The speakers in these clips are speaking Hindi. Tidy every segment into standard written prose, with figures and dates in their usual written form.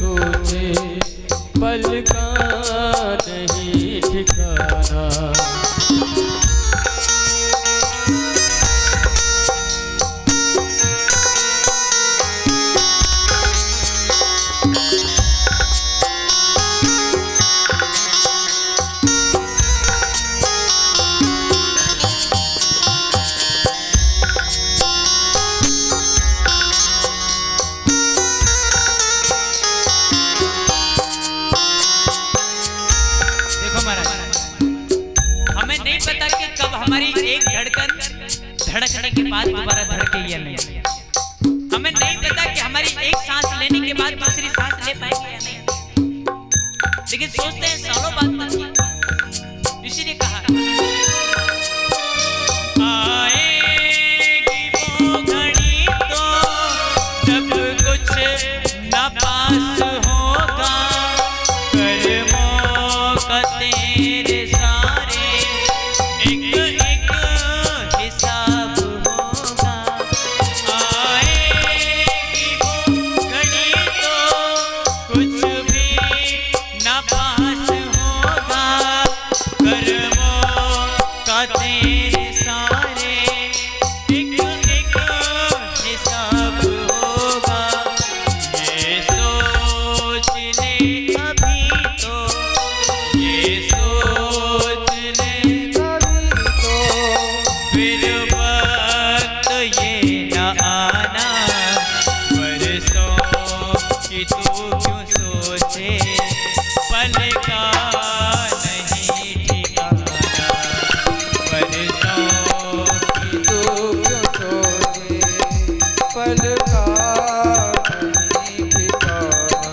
सोचे, पल का नहीं ठिकाना। हमारी एक धड़कन धड़कने के बाद दोबारा धड़के या नहीं, हमें नहीं पता कि हमारी एक सांस लेने के बाद दूसरी सांस ले पाएंगे या नहीं, लेकिन सोचते हैं सालों बाद तक। इसीलिए कहा आएगी वो घड़ी तो जब कुछ न पास होगा, कर्मों का तेरे सारे एक हिसाब होगा। आएगी वो घड़ी तो कुछ भी न पास होगा, कर्मों का तेरे सारे एक हिसाब होगा। ये सोच ले अभी तो, ये सोच ले फिर वक्त ये न आना, बरसों की तू क्यों सोचे, पल का नहीं ठिकाना। बरसों की तू क्यों सोचे, पल का नहीं ठिकाना।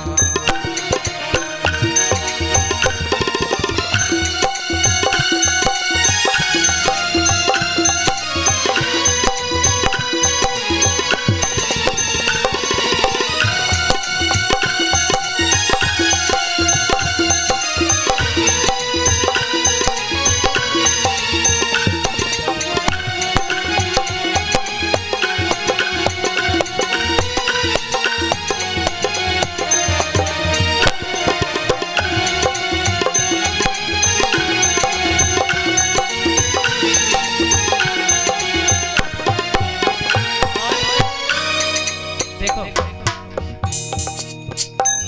देखो,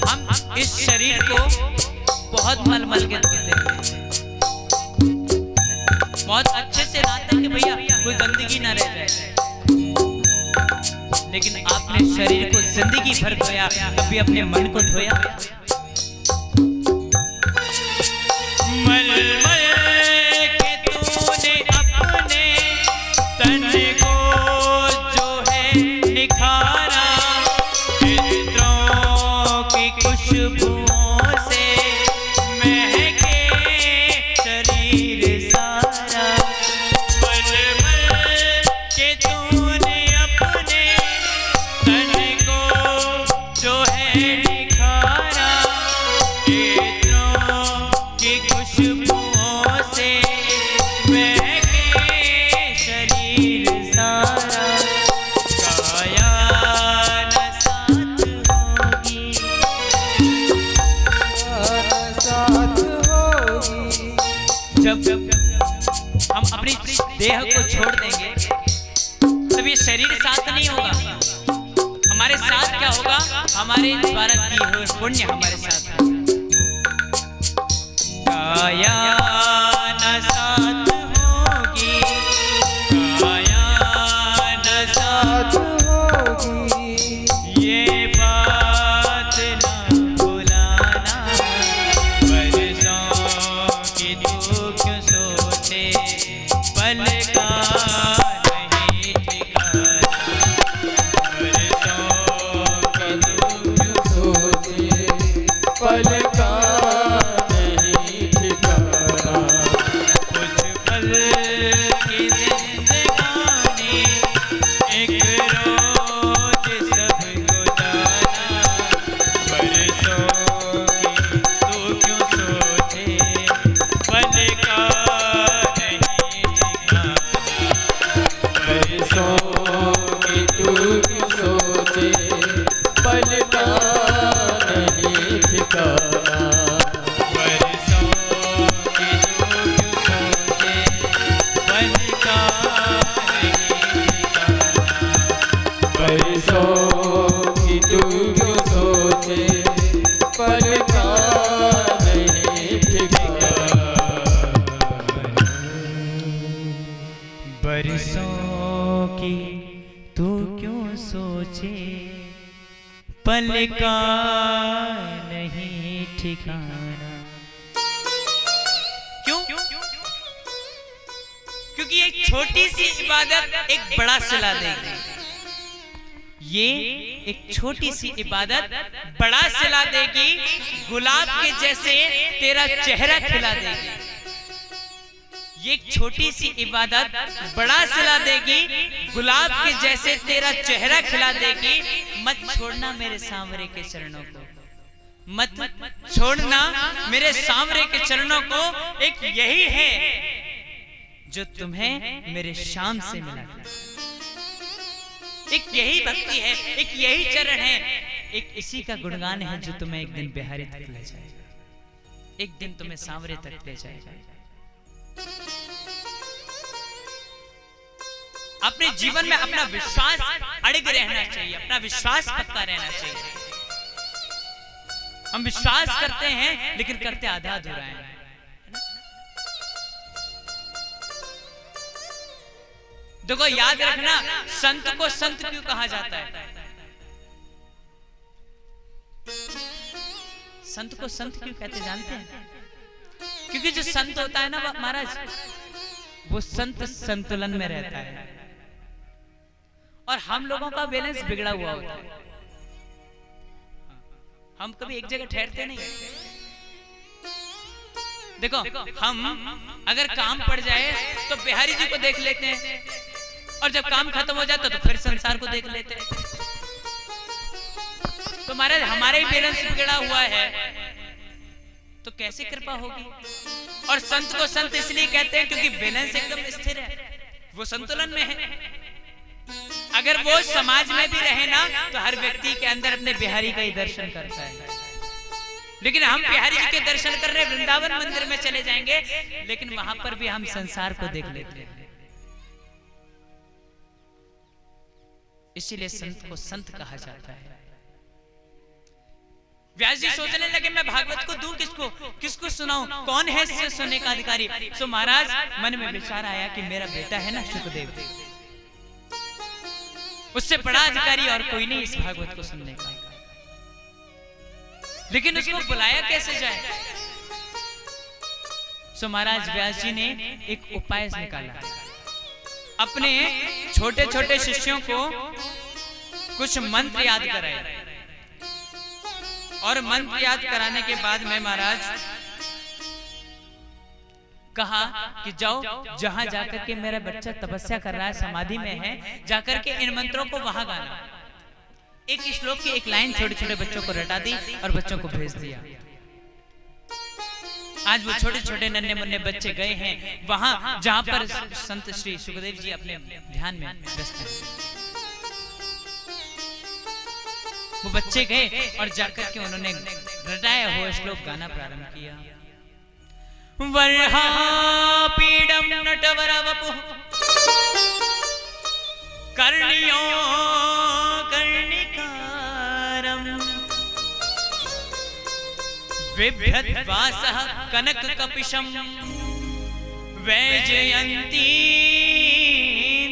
हम इस शरीर को बहुत मल के धोते हैं, बहुत अच्छे से लाते हैं कि भैया कोई गंदगी ना रह जाए, लेकिन आपने शरीर को जिंदगी भर धोया, कभी अपने मन को धोया? मल मल के तूने अपने तन को जो है निखारा, चित्रों की खुशबुओं से महके शरीर सारा। मल मल के तूने अपने तन को जो है निखारा, चित्रों की खुशबुओं से महके शरीर सारा। काया न साथ होगी, साथ होगी। जब हम अपनी देह को छोड़ देंगे तब ये शरीर साथ नहीं होगा, हमारे साथ क्या होगा? हमारे द्वारा की हुई पुण्य हमारे साथ है। काया न साथ होगी, काया न साथ होगी। ये बात न भुलाना, बरसों की तू क्यों सोचे, पल का नहीं ठिकाना। बरसों की तू क्यों सोचे, पल का नहीं ठिकाना। कुछ पल की जिंदगानी, एक रोज सबको जाना। बरसों की तू क्यों सोचे, पल का नहीं ठिकाना। बरसों की तू क्यों सोचे, पल का नहीं पल का नहीं ठिकाना। क्यों? क्योंकि एक छोटी सी इबादत एक बड़ा सिला देगी। ये एक छोटी सी इबादत बड़ा सिला देगी, गुलाब के जैसे तेरा चेहरा खिला देगी। ये एक छोटी सी इबादत बड़ा सिला देगी, गुलाब के जैसे तेरा चेहरा खिला देगी। मत छोड़ना मेरे सांवरे के चरणों को, मत छोड़ना मेरे सांवरे के चरणों को। एक यही है जो तुम्हें मेरे शाम से मिला, एक यही भक्ति है, एक यही चरण है, एक इसी का गुणगान है जो तुम्हें एक दिन बिहारी तक ले जाएगा, एक दिन तुम्हें सांवरे तक ले जाएगा। अपने जीवन में अपना विश्वास अड़िग रहना चाहिए, अपना विश्वास पक्का रहना चाहिए। हम विश्वास करते हैं लेकिन करते आधा अधूरा है। देखो याद रखना, संत को संत क्यों कहा जाता है? संत को संत क्यों कहते जानते हैं? क्योंकि जो संत होता है ना महाराज, वो संत संतुलन में रहता है और हम लोगों का बैलेंस बिगड़ा हुआ होता है। हम कभी एक जगह ठहरते नहीं। देखो हम अगर काम पड़ जाए तो बिहारी जी को देख लेते हैं और जब काम खत्म हो जाता तो फिर संसार को देख लेते हैं। तो महाराज हमारे ही बैलेंस बिगड़ा हुआ है तो कैसे कृपा होगी? और संत को संत इसलिए कहते हैं क्योंकि बैलेंस एकदम स्थिर है, वो संतुलन में है। अगर वो समाज में भी रहे ना तो हर व्यक्ति के अंदर अपने बिहारी का ही दर्शन करता है। लेकिन हम बिहारी जी के दर्शन करने वृंदावन मंदिर में चले जाएंगे, लेकिन वहां पर भी हम संसार को देख लेते हैं। इसीलिए संत को संत कहा जाता है। व्यास जी सोचने लगे मैं भागवत को दूं किसको, किसको सुनाऊं, कौन है इससे सुनने का अधिकारी? सो महाराज मन में विचार आया कि मेरा बेटा है ना शुकदेव, उससे बड़ा अधिकारी और कोई नहीं इस भागवत को सुनने का। लेकिन उसको बुलाया कैसे जाए? सो महाराज व्यास जी ने एक उपाय निकाला। अपने छोटे छोटे शिष्यों को कुछ मंत्र याद कराए और मंत्र याद कराने के बाद में महाराज कहा कि जाओ जहां जाकर के मेरा बच्चा तपस्या कर रहा है, समाधि में है, जाकर के इन मंत्रों को वहां गाना। एक श्लोक की एक लाइन छोटे छोटे बच्चों को रटा दी और बच्चों को भेज दिया। आज वो छोटे छोटे नन्हे मुन्ने बच्चे गए हैं वहां जहां पर संत श्री सुखदेव जी अपने ध्यान में व्यस्त हैं। वो बच्चे गए और जाकर के उन्होंने रटाया हुआ श्लोक गाना प्रारंभ किया। वर्हापीडं नटवरवपुः कर्णियो कर्णिकारं बिभ्रद्वासः कनककपिशं वैजयन्तीं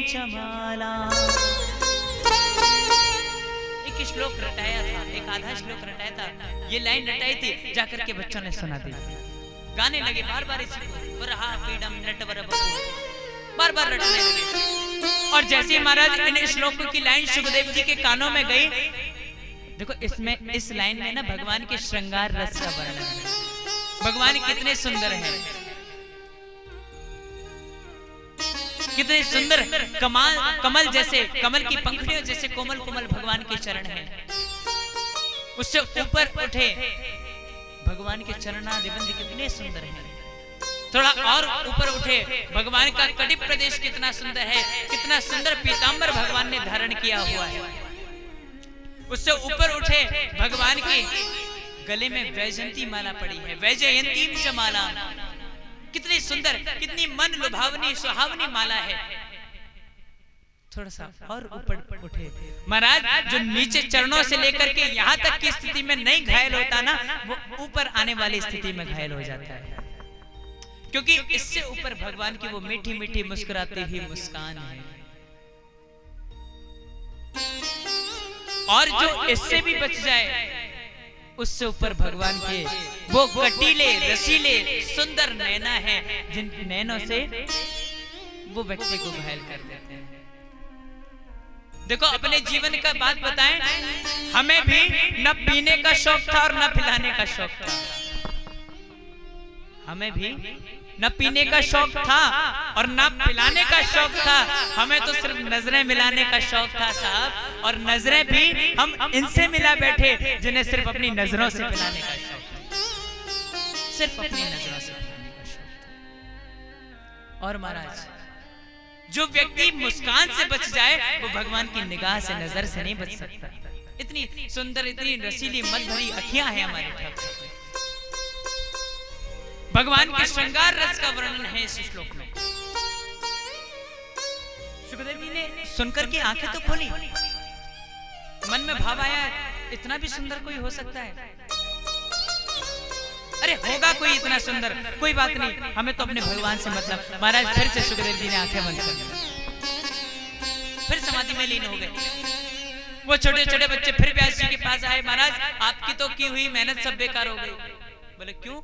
च मालाम्। एक श्लोक रटाया था, एक आधा श्लोक रटाया था, ये लाइन रटाई थी, जाकर के बच्चों ने सुना दी। गाने लगे बार बार इसी को, वर्हापीडं नटवरवपुः, बार बार रटने लगे। और जैसे महाराज इन श्लोकों की लाइन सुखदेव जी के कानों में गई, देखो इसमें इस लाइन में ना भगवान के श्रृंगार रस का वर्णन है। भगवान कितने सुंदर हैं, कितने सुंदर कमल जैसे, कमल की पंखुड़ियों जैसे कोमल कोमल भगवान के चरण हैं। उससे ऊपर उठे भगवान के चरणारविंद कितने सुंदर हैं। थोड़ा और ऊपर उठे भगवान का कटिप प्रदेश कितना सुंदर है, कितना सुंदर पीतांबर भगवान ने धारण किया हुआ है। उससे ऊपर उठे भगवान के गले में वैजयंती माला पड़ी है, वैजयंतीं च माला। कितनी सुंदर, कितनी मन लुभावनी सुहावनी माला है। थोड़ा सा और ऊपर उठे महाराज, जो नीचे चरणों से लेकर के यहाँ तक की स्थिति में नहीं घायल होता ना, वो ऊपर आने वाली स्थिति में घायल हो जाता है। क्योंकि इससे ऊपर भगवान की वो मीठी मीठी मुस्कुराती हुई मुस्कान है। और जो इससे भी बच जाए, उससे ऊपर भगवान के वो कटीले रसीले सुंदर नैना है, जिन नैनों से वो व्यक्ति को घायल कर देते हैं। देखो अपने जीवन का बात बताएं, हमें भी न पीने का शौक था और न पिलाने का शौक था। हमें भी न पीने का शौक था और न पिलाने का शौक था। हमें तो सिर्फ नजरें मिलाने का शौक था साहब, और नजरें भी हम इनसे मिला बैठे जिन्हें सिर्फ अपनी नजरों से पिलाने का शौक था, सिर्फ अपनी नजरों से पिलाने का शौक था। और महाराज जो व्यक्ति मुस्कान से बच जाए वो भगवान की निगाह से नजर से नहीं बच सकता। इतनी सुंदर इतनी रसीली मत भरी अखियां हैं हमारे ठाकुर की। भगवान के श्रृंगार रस का वर्णन है इस श्लोक में। सुखदेव जी ने सुनकर के आंखें तो खोली, मन में भाव आया इतना भी सुंदर कोई हो सकता है? अरे होगा कोई इतना सुंदर, कोई बात नहीं, हमें तो अपने भगवान से मतलब। महाराज फिर से सुखदेव जी ने आंखें बंद कर दी, फिर समाधि में लीन हो गए। वो छोटे छोटे बच्चे फिर व्यास जी के पास आए, महाराज आपकी तो की हुई मेहनत सब बेकार हो गई। बोले क्यों?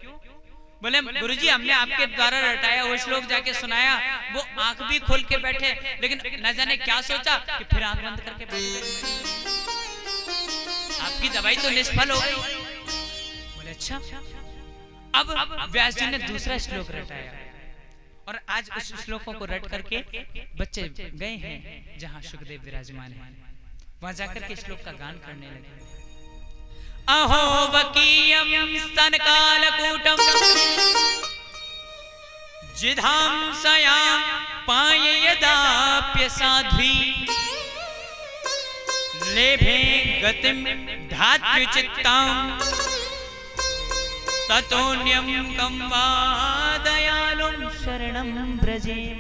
बोले गुरुजी हमने आपके द्वारा रटाया वो श्लोक जाके सुनाया, वो आंख भी खोल के बैठे, लेकिन न जाने क्या सोचा कि फिर आंख बंद करके बैठ गए। आपकी दवाई तो निष्फल हो गई। बोले अच्छा। अब व्यास जी ने दूसरा श्लोक रटाया और आज उस श्लोकों को रट करके बच्चे गए हैं जहां सुखदेव विराजमान हैं, वहां जाकर के श्लोक का गान करने लगे। अहो वकीयं स्तनकालकूटं जिधांसया पाये यदाप्यसाध्वी लेभे गतिं धात्युचित्तां ततोऽन्यं कं वा दयालुं शरणं व्रजेम।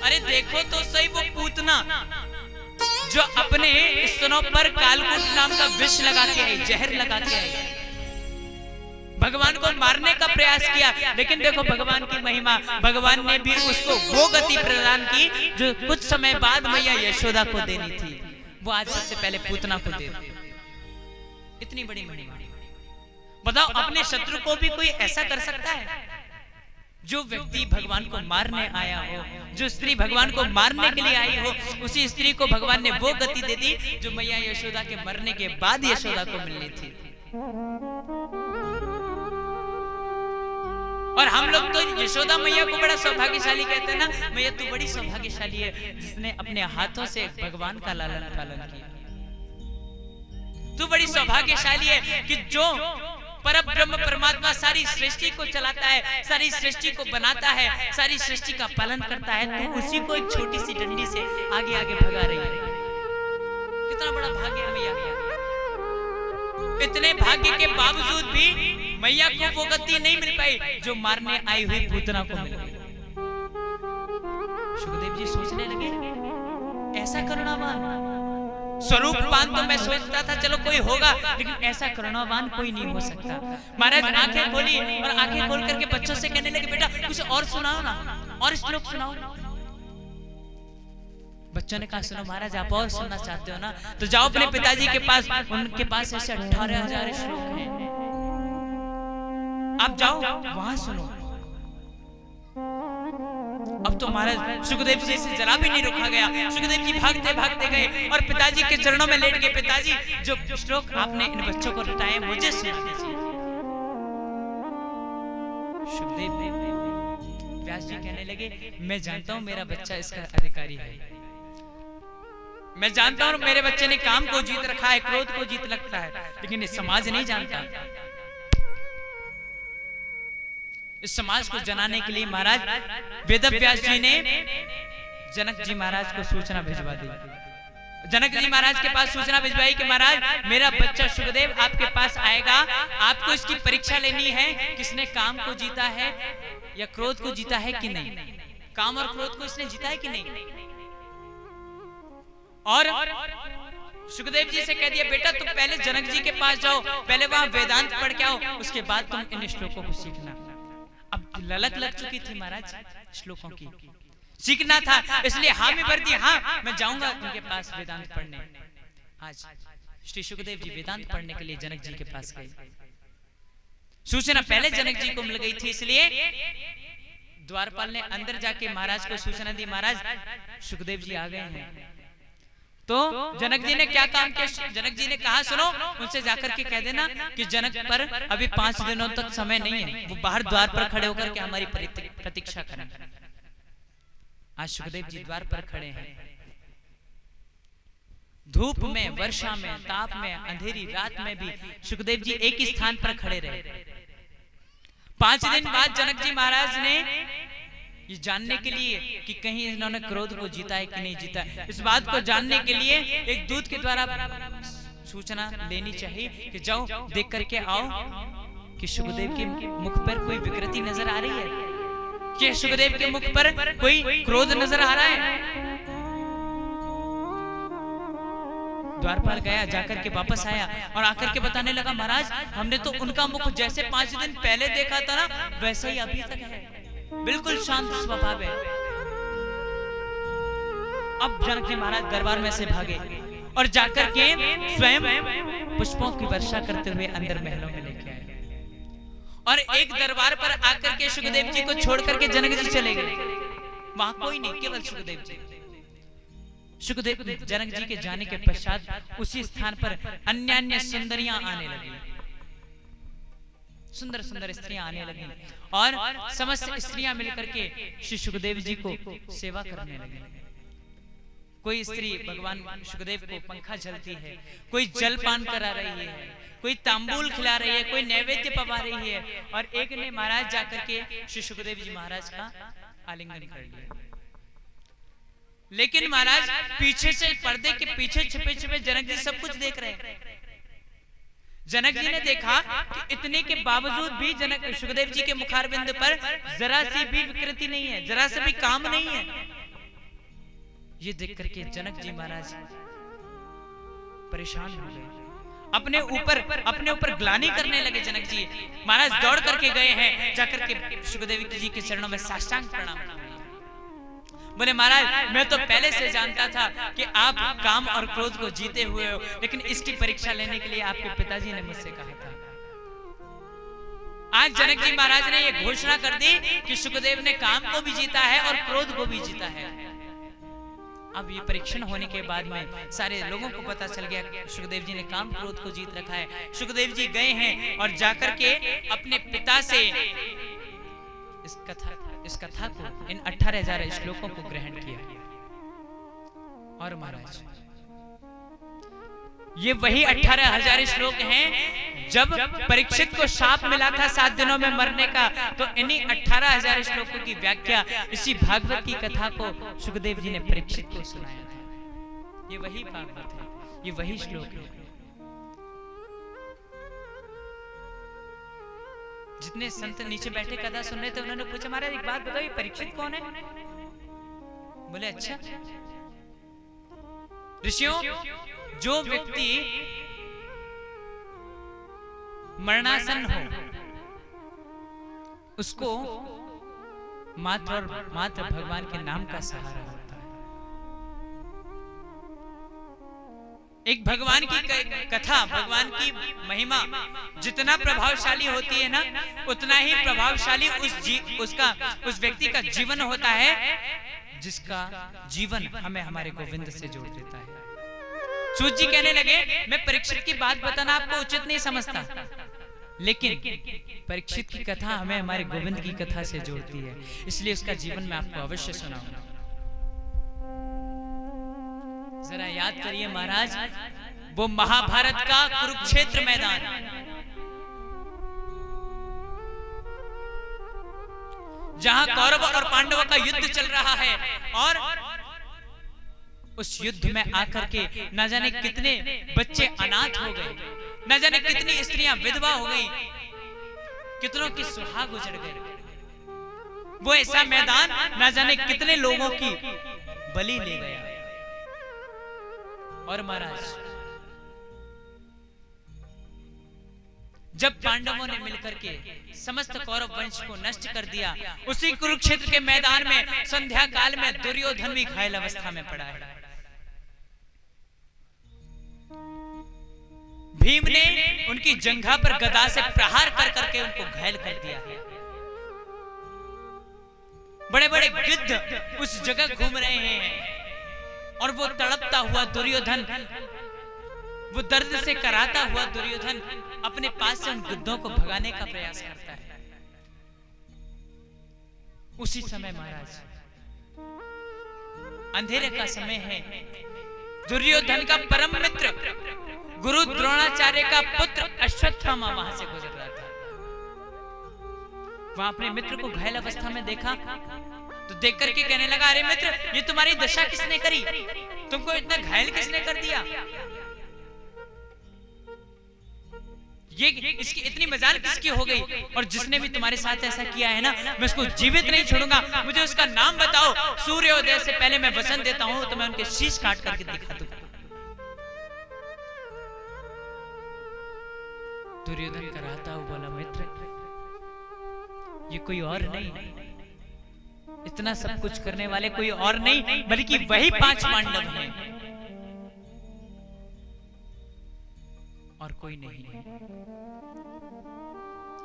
अरे देखो तो सही वो पूतना जो अपने स्तनों पर कालकूट नाम का विष लगा के आई, जहर लगा के आई, भगवान को मारने का प्रयास किया, लेकिन देखो भगवान की महिमा, भगवान ने भी उसको वो गति प्रदान की जो कुछ समय बाद मैया यशोदा को देनी थी, वो आज सबसे पहले पूतना को दे दी। इतनी बड़ी महिमा। बताओ अपने शत्रु को भी कोई ऐसा कर सकता है? जो व्यक्ति भगवान को मारने आया हो, जो स्त्री भगवान को मारने के लिए आई हो, उसी स्त्री को भगवान ने वो गति दे दी जो मैया यशोदा के मरने के बाद यशोदा को मिलनी थी। और हम लोग तो यशोदा मैया को बड़ा सौभाग्यशाली कहते हैं ना। मैया तू बड़ी सौभाग्यशाली है जिसने अपने हाथों से भगवान का लालन पालन किया। तू बड़ी सौभाग्यशाली है कि जो परब्रह्म परमात्मा सारी सृष्टि को चलाता है, सारी सृष्टि को बनाता है, सारी सृष्टि का पालन करता है, तो उसी को एक छोटी सी डंडी से आगे आगे भगा रही है। कितना बड़ा भाग्य है मैया का। इतने भाग्य के बावजूद भी मैया को वो गति नहीं मिल पाई जो मारने आई हुई पूतना को मिल गई। सुखदेव जी सोचने लगे ऐसा करुणावान स्वरूपवान तो मैं सोचता था चलो कोई होगा, लेकिन ऐसा करुणावान कोई नहीं हो सकता। महाराज आंखें खोली और आंखें खोल करके बच्चों से कहने लगे बेटा कुछ और सुनाओ ना, और श्लोक सुनाओ। बच्चों ने कहा सुनो महाराज आप और सुनना चाहते हो ना तो जाओ अपने पिताजी के पास, उनके पास ऐसे 18,000 श्लोक हैं, आप जाओ वहां सुनो। अब तो महाराज सुखदेव जी से जरा भी नहीं रुका गया। सुखदेव जी भागते भागते गए और पिताजी के चरणों में लेट गए। पिताजी जो श्लोक आपने इन बच्चों को रटाए मुझे सुना दीजिए। सुखदेव व्यास जी कहने लगे मैं जानता हूं मेरा बच्चा इसका अधिकारी है, मैं जानता हूं मेरे बच्चे ने काम को जीत रखा है, क्रोध को जीत रखा है, लेकिन ये समाज नहीं जानता। इस समाज को जनाने के लिए महाराज वेदव्यास जी ने जनक जी महाराज को सूचना भिजवा दी। जनक जी महाराज के पास सूचना भिजवाई कि महाराज मेरा बच्चा सुखदेव आपके पास आएगा, आपको इसकी परीक्षा लेनी है किसने काम को जीता है या क्रोध को जीता है कि नहीं, काम और क्रोध को इसने जीता है कि नहीं। और सुखदेव जी से कह दिया बेटा तुम पहले जनक जी के पास जाओ, पहले वहां वेदांत पढ़ के आओ, उसके बाद तुम इन श्लोकों को सीखना। अब ललक लग चुकी थी महाराज श्लोकों की, सीखना था, इसलिए हामी भर दी। हाँ, मैं जाऊंगा उनके पास वेदांत पढ़ने। आज श्री सुखदेव जी वेदांत पढ़ने के लिए जनक जी के पास गए। सूचना पहले जनक जी को मिल गई थी, इसलिए द्वारपाल ने अंदर जाके महाराज को सूचना दी, महाराज सुखदेव जी आ गए हैं। तो जनक जी ने क्या काम किया? जनक जी ने कहा, सुनो, उनसे जाकर के कह देना कि जनक पर अभी 5 दिनों तक समय नहीं है, वो बाहर द्वार पर खड़े होकर के हमारी प्रतीक्षा करें। आज सुखदेव जी द्वार पर खड़े हैं, धूप में, वर्षा में, ताप में, अंधेरी रात में भी सुखदेव जी एक ही स्थान पर खड़े रहे। 5 दिन बाद जनक जी महाराज ने ये जानने के लिए कि कहीं इन्होंने क्रोध को जीता है कि नहीं जीता, इस बात को जानने के लिए एक दूत के द्वारा सूचना लेनी चाहिए कि जाओ देख करके आओ कि सुखदेव के मुख पर कोई विकृति नजर आ रही है, कि सुखदेव के मुख पर कोई क्रोध नजर आ रहा है। द्वारपाल गया, जाकर के वापस आया और आकर के बताने लगा, महाराज हमने तो उनका मुख जैसे 5 दिन पहले देखा था ना, वैसे ही अभी तक है, बिल्कुल शांत स्वभाव है। अब जनक जी महाराज दरबार में से भागे और जाकर के स्वयं पुष्पों की वर्षा करते हुए अंदर महलों में लेके आए और एक दरबार पर आकर के सुखदेव जी को छोड़ करके जनक जी चले गए। वहां कोई नहीं, केवल सुखदेव जी। सुखदेव जनक जी के जाने के पश्चात उसी स्थान पर अन्य सुंदरियां आने लगी, सुंदर सुंदर स्त्रियां आने लगी और समस्त स्त्रियां मिलकर के श्री सुखदेव जी को सेवा करने लगी। कोई स्त्री भगवान सुखदेव को पंखा झलती है, कोई जल पान करा रही है, कोई तांबूल खिला रही है, कोई नैवेद्य पवा रही है, और एक ने महाराज जाकर के श्री सुखदेव जी महाराज का आलिंगन कर लिया। लेकिन महाराज पीछे से, पर्दे के पीछे छिपे छिपे जनक जी सब कुछ देख रहे हैं। जनक जी ने देखा कि इतने के बावजूद भी जनक सुखदेव जी के मुखारबिंद पर जरा सी भी विकृति नहीं है, जरा से भी काम नहीं है। ये देख करके जनक जी महाराज परेशान हो गए, अपने ऊपर ग्लानि करने लगे। जनक जी महाराज दौड़ करके गए हैं, जाकर के सुखदेव जी के चरणों में साष्टांग प्रणाम किया। बोले, महाराज मैं तो पहले से जानता था कि आप काम और क्रोध को जीते हुए हो, लेकिन इसकी परीक्षा लेने के लिए आपके पिताजी ने मुझसे कहा था। आज जनक जी महाराज ने यह घोषणा कर दी कि सुखदेव ने काम को भी जीता है और क्रोध को भी जीता है। अब ये परीक्षण होने के बाद में सारे लोगों को पता चल गया सुखदेव जी ने काम क्रोध को जीत रखा है। सुखदेव जी गए हैं और जाकर के अपने पिता से इस कथा को, इन 18,000 श्लोकों को ग्रहण किया। और महाराज ये वही 18,000 श्लोक हैं जब परीक्षित को शाप मिला था 7 दिनों में मरने का, तो इन्हीं 18,000 श्लोकों की व्याख्या इसी भागवत की कथा को सुखदेव जी ने परीक्षित को सुनाया था। ये वही भागवत है, ये वही श्लोक है। जितने संत नीचे बैठे कथा सुन रहे थे, उन्होंने पूछा, महाराज एक बात बताओ, ये परीक्षित कौन है? बोले, अच्छा ऋषियों, जो व्यक्ति मरणासन हो उसको मात्र और मात्र भगवान के नाम का सहारा होता है। एक भगवान की कथा, भगवान की महिमा जितना प्रभावशाली होती है ना, उतना ही प्रभावशाली उस व्यक्ति का जीवन होता है, जिसका जीवन हमें हमारे गोविंद से जोड़ देता है। सूत जी कहने लगे, मैं परीक्षित की बात बताना आपको उचित नहीं समझता, लेकिन परीक्षित की कथा हमें हमारे गोविंद की कथा से जोड़ती है, इसलिए उसका जीवन मैं आपको अवश्य सुनाऊंगा। जरा याद करिए महाराज, वो महाभारत का कुरुक्षेत्र मैदान, जहां कौरव और पांडवों का युद्ध चल रहा है, और उस युद्ध में आकर के न जाने कितने बच्चे अनाथ हो गए, न जाने कितनी स्त्रियां विधवा हो गई, कितनों की सुहाग उजड़ गए। वो ऐसा मैदान न जाने कितने लोगों की बलि ले गया। और महाराज जब पांडवों ने मिलकर के समस्त कौरव वंश को नष्ट कर दिया, उसी कुरुक्षेत्र के मैदान में संध्या काल में दुर्योधन भी घायल अवस्था में पड़ा है। भीम ने उनकी जंघा पर गदा से प्रहार कर करके उनको घायल कर दिया है। बड़े बड़े गिद्ध उस जगह घूम रहे हैं और वो तड़पता हुआ दुर्योधन, वो दर्द से कराता हुआ दुर्योधन अपने पास से उन गिद्धों को भगाने का प्रयास करता है। उसी समय महाराज अंधेरे का समय है, दुर्योधन का परम मित्र गुरु द्रोणाचार्य का पुत्र अश्वत्थामा वहां से गुजर रहा था। वहां अपने मित्र को घायल अवस्था में देखा तो देख करके कहने लगा, अरे मित्र, ये तुम्हारी दशा किसने करी? तुमको इतना घायल किसने कर दिया? ये इसकी इतनी मजाल किसकी हो गई? और जिसने भी तुम्हारे साथ ऐसा किया है ना, मैं उसको जीवित नहीं छोड़ूंगा। मुझे उसका नाम बताओ, सूर्योदय से पहले मैं वचन देता हूं तो मैं उनके शीश काट करके दिखा दूंगा। दुर्योधन कराता हुआ बोला, मित्र, ये कोई और नहीं, इतना सब कुछ करने वाले कोई और नहीं बल्कि वही 5 पांडव हैं और कोई नहीं है।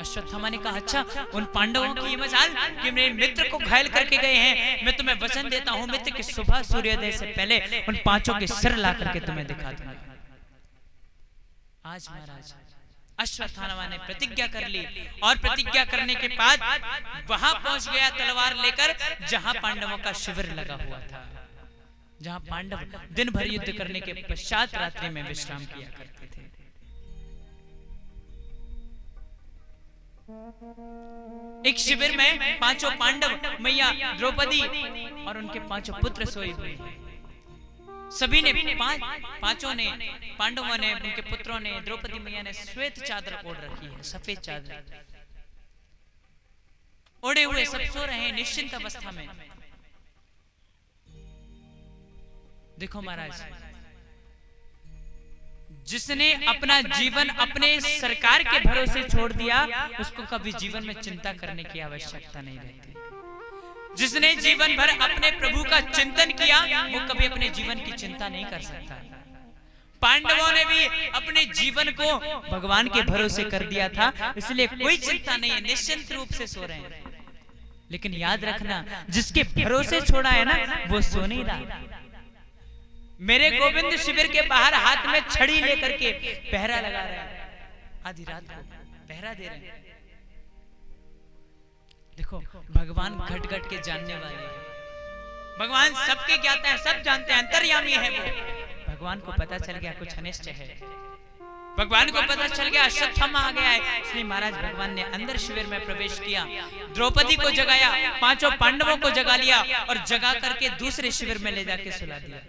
अश्वत्थामा ने कहा, अच्छा, उन पांडवों की मजाल कि मेरे मित्र को घायल करके गए हैं। मैं तुम्हें वचन देता हूं मित्र कि सुबह सूर्योदय से पहले उन 5 के सिर ला करके तुम्हें दिखा दूंगा। आज महाराज अश्वत्थामा ने प्रतिज्ञा कर ली और प्रतिज्ञा करने के बाद वहां पहुंच गया तलवार लेकर जहां पांडवों का शिविर लगा हुआ था, जहां पांडव दिन भर युद्ध करने के पश्चात रात्रि में विश्राम किया करते थे। एक शिविर में 5 पांडव, मैया द्रौपदी और उनके 5 पुत्र सोए हुए हैं। सभी ने पांचों ने, पांडवों ने, उनके पुत्रों ने, द्रौपदी मैया ने श्वेत चादर ओढ़ रखी है, सफेद चादर ओढ़े हुए सब सो रहे हैं निश्चिंत अवस्था में। देखो महाराज, जिसने अपना जीवन अपने सरकार के भरोसे छोड़ दिया, उसको कभी जीवन में चिंता करने की आवश्यकता नहीं रहती। जिसने जीवन भर अपने प्रभु का चिंतन किया, वो कभी अपने जीवन की चिंता नहीं कर सकता। पांडवों ने भी अपने जीवन को भगवान के भरोसे कर दिया था, इसलिए कोई चिंता नहीं है, निश्चिंत रूप से सो रहे हैं। लेकिन याद रखना, जिसके भरोसे छोड़ा है ना, वो सो नहीं रहा। मेरे गोविंद शिविर के बाहर हाथ में छड़ी लेकर के पहरा लगा रहे हैं, आधी रात को पहरा दे रहे हैं। देखो, भगवान घट घट के जानने वाले हैं, भगवान सबके ज्ञाता है, सब जानते हैं, अंतर्यामी है वो। भगवान को पता चल गया कुछ अनिष्ट है, भगवान को पता चल गया अश्वत्थामा आ गया है, इसलिए महाराज भगवान ने अंदर शिविर में प्रवेश किया, द्रौपदी को जगाया, 5 पांडवों को जगा लिया और जगा करके दूसरे शिविर में ले जाके सुला दिया।